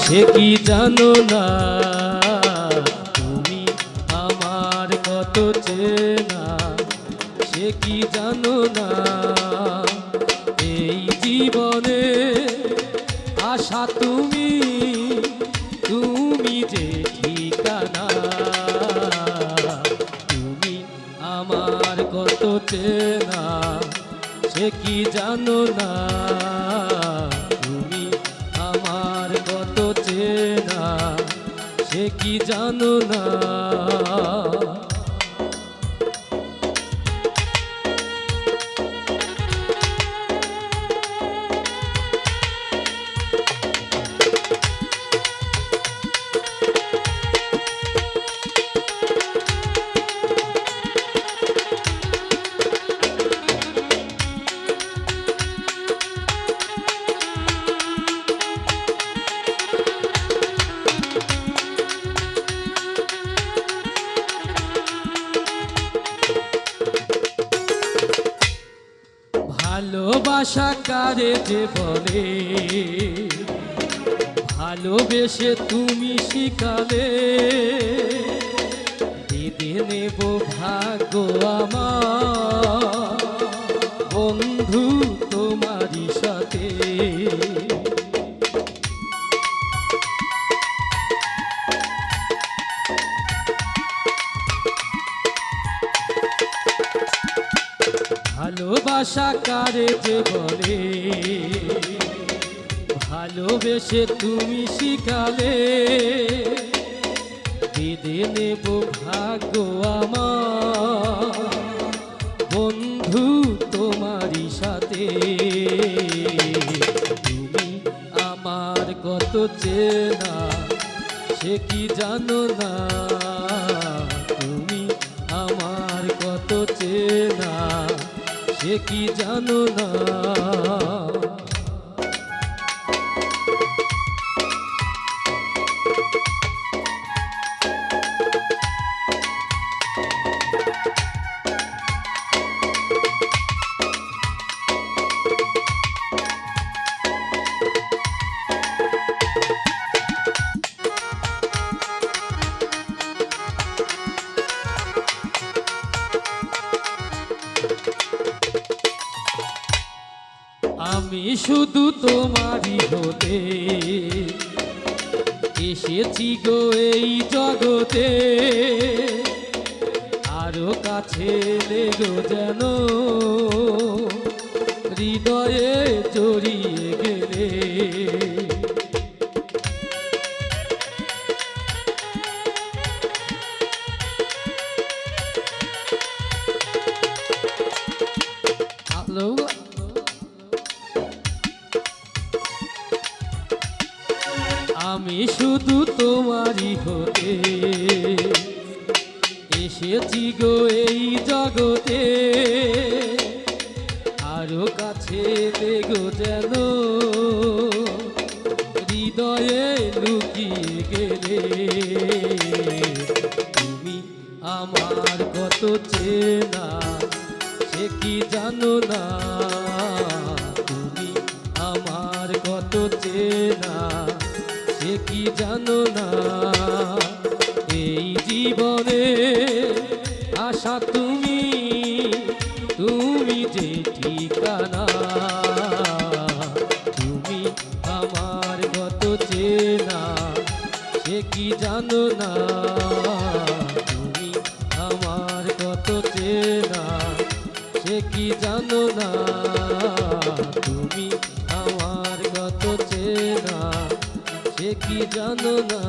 সে কি জানো না তুমি আমার কত চেনা, সে কি জানো না এই জীবনে আশা তুমি, তুমি যে ঠিকানা। তুমি আমার কত চেনা, সে কি জানো না তুমি আমার কত চেনা, সে কি জানো না। ভালোবাসা কারে যে বলে, ভালোবেসে তুমি শিখালে, দিদি নেব ভাগ্য আমার বন্ধু তোমারই সাথে। ভালোবাসা কারে যে বলে, ভালোবেসে তুমি শিখালে, বেঁধে নেব ভাগ্য আমার বন্ধু তোমারই সাথে। তুমি আমার কত চেনা, সে কি জানো না তুমি আমার কত চেনা, সে কি জানো না। আমি শুধু তোমারই হতে এসেছি গো এই জগতে, আরো কাছে লেগো যেন হৃদয়ে জড়িয়ে গেলে। আমি শুধু তোমারই হতে এসেছি গো এই জগতে, আরো কাছে লেগো যেন হৃদয়ে লুকিয়ে গেলে। তুমি আমার কত চেনা, সে কি জানো না তুমি আমার কত চেনা, সে কি জানো না এই জীবনে আশা তুমি, তুমি যে ঠিকানা। তুমি আমার কত চেনা, সে কি জানো না তুমি আমার কত চেনা, সে কি জানো না। তুমি আমার কত চেনা, সে কি জানো না।